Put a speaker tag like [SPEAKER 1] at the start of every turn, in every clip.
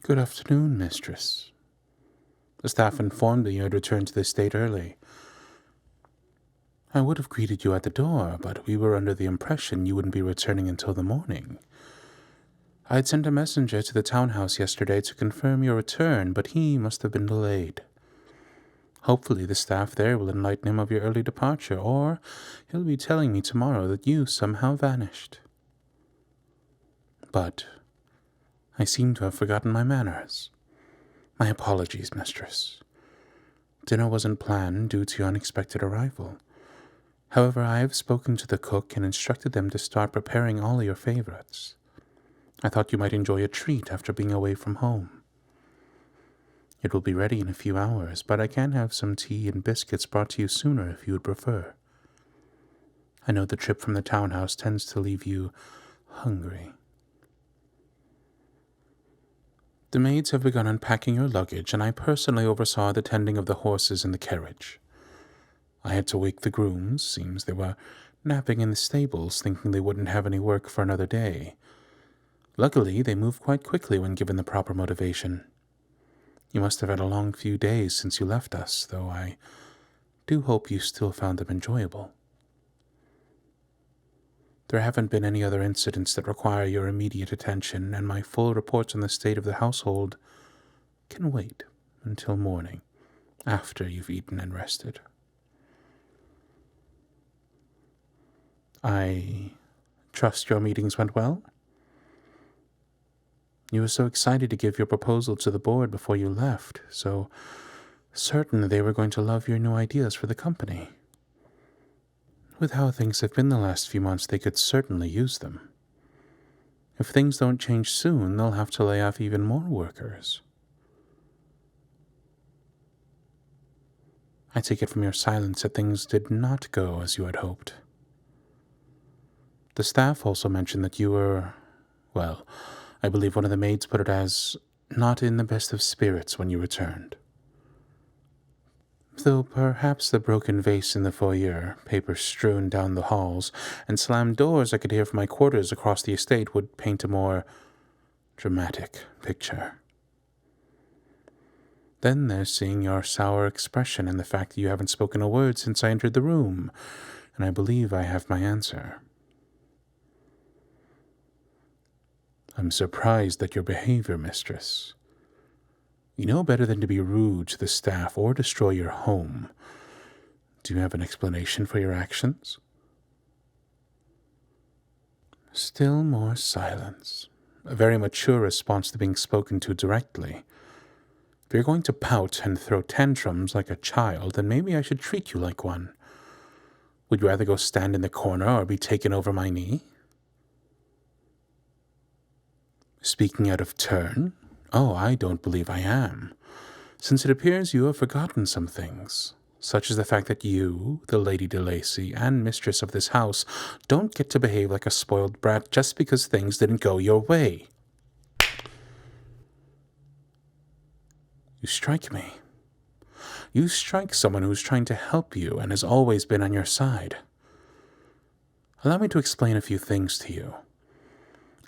[SPEAKER 1] Good afternoon, Mistress. The staff informed me you had returned to the estate early. I would have greeted you at the door, but we were under the impression you wouldn't be returning until the morning. I had sent a messenger to the townhouse yesterday to confirm your return, but he must have been delayed. Hopefully the staff there will enlighten him of your early departure, or he'll be telling me tomorrow that you somehow vanished. But I seem to have forgotten my manners. My apologies, Mistress. Dinner wasn't planned due to your unexpected arrival. However, I have spoken to the cook and instructed them to start preparing all your favorites. I thought you might enjoy a treat after being away from home. It will be ready in a few hours, but I can have some tea and biscuits brought to you sooner if you would prefer. I know the trip from the townhouse tends to leave you hungry. The maids have begun unpacking your luggage, and I personally oversaw the tending of the horses in the carriage. I had to wake the grooms. Seems they were napping in the stables, thinking they wouldn't have any work for another day. Luckily, they moved quite quickly when given the proper motivation. You must have had a long few days since you left us, though I do hope you still found them enjoyable. There haven't been any other incidents that require your immediate attention, and my full reports on the state of the household can wait until morning, after you've eaten and rested. I trust your meetings went well? You were so excited to give your proposal to the board before you left, so certain they were going to love your new ideas for the company. With how things have been the last few months, they could certainly use them. If things don't change soon, they'll have to lay off even more workers. I take it from your silence that things did not go as you had hoped. The staff also mentioned that you were, well, I believe one of the maids put it as, not in the best of spirits when you returned. Though perhaps the broken vase in the foyer, paper strewn down the halls, and slammed doors I could hear from my quarters across the estate would paint a more dramatic picture. Then there's seeing your sour expression and the fact that you haven't spoken a word since I entered the room, and I believe I have my answer. I'm surprised at your behavior, Mistress. You know better than to be rude to the staff or destroy your home. Do you have an explanation for your actions? Still more silence. A very mature response to being spoken to directly. If you're going to pout and throw tantrums like a child, then maybe I should treat you like one. Would you rather go stand in the corner or be taken over my knee? Speaking out of turn? Oh, I don't believe I am, since it appears you have forgotten some things, such as the fact that you, the Lady de Lacy, and mistress of this house, don't get to behave like a spoiled brat just because things didn't go your way. You strike me. You strike someone who's trying to help you and has always been on your side. Allow me to explain a few things to you.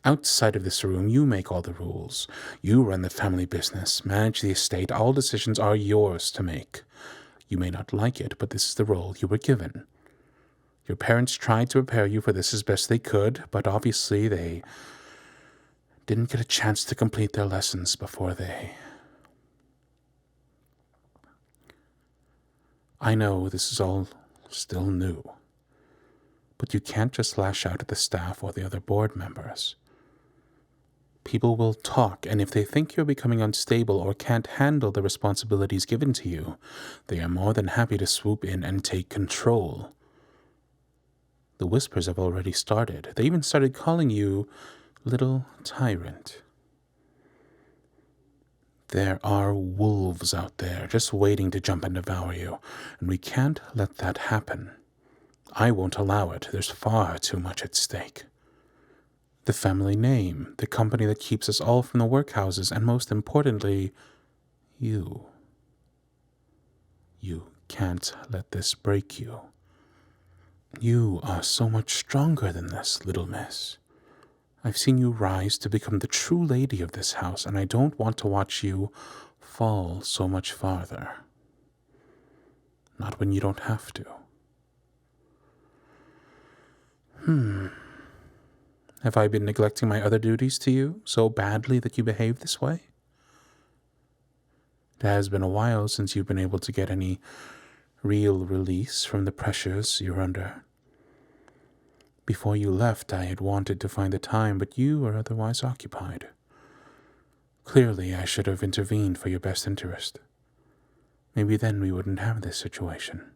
[SPEAKER 1] Outside of this room, you make all the rules. You run the family business, manage the estate. All decisions are yours to make. You may not like it, but this is the role you were given. Your parents tried to prepare you for this as best they could, but obviously they didn't get a chance to complete their lessons before they... I know this is all still new, but you can't just lash out at the staff or the other board members. People will talk, and if they think you're becoming unstable or can't handle the responsibilities given to you, they are more than happy to swoop in and take control. The whispers have already started. They even started calling you Little Tyrant. There are wolves out there just waiting to jump and devour you, and we can't let that happen. I won't allow it. There's far too much at stake. The family name, the company that keeps us all from the workhouses, and most importantly, you. You can't let this break you. You are so much stronger than this, little miss. I've seen you rise to become the true lady of this house, and I don't want to watch you fall so much farther. Not when you don't have to. Have I been neglecting my other duties to you so badly that you behave this way? It has been a while since you've been able to get any real release from the pressures you're under. Before you left, I had wanted to find the time, but you were otherwise occupied. Clearly, I should have intervened for your best interest. Maybe then we wouldn't have this situation.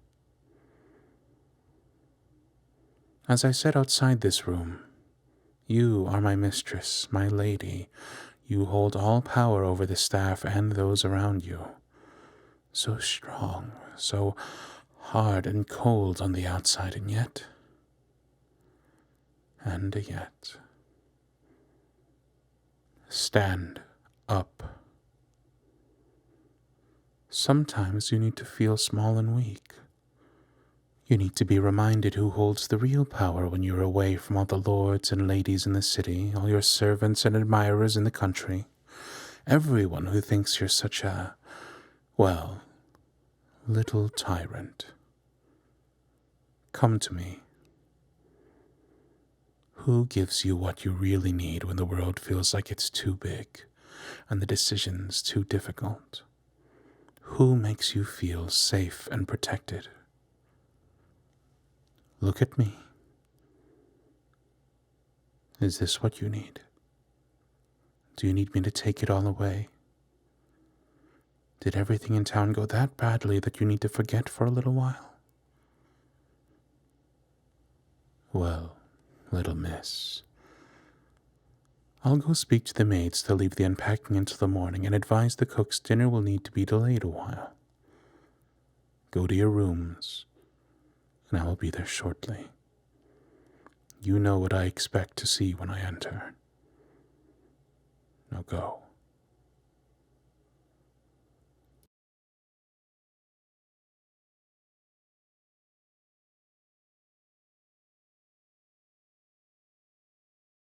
[SPEAKER 1] As I said outside this room, you are my mistress, my lady. You hold all power over the staff and those around you. So strong, so hard and cold on the outside, and yet. Stand up. Sometimes you need to feel small and weak. You need to be reminded who holds the real power when you're away from all the lords and ladies in the city, all your servants and admirers in the country, everyone who thinks you're such a, well, little tyrant. Come to me. Who gives you what you really need when the world feels like it's too big and the decisions too difficult? Who makes you feel safe and protected? Look at me. Is this what you need? Do you need me to take it all away? Did everything in town go that badly that you need to forget for a little while? Well, little miss, I'll go speak to the maids to leave the unpacking until the morning and advise the cooks dinner will need to be delayed a while. Go to your rooms, and I will be there shortly. You know what I expect to see when I enter. Now go.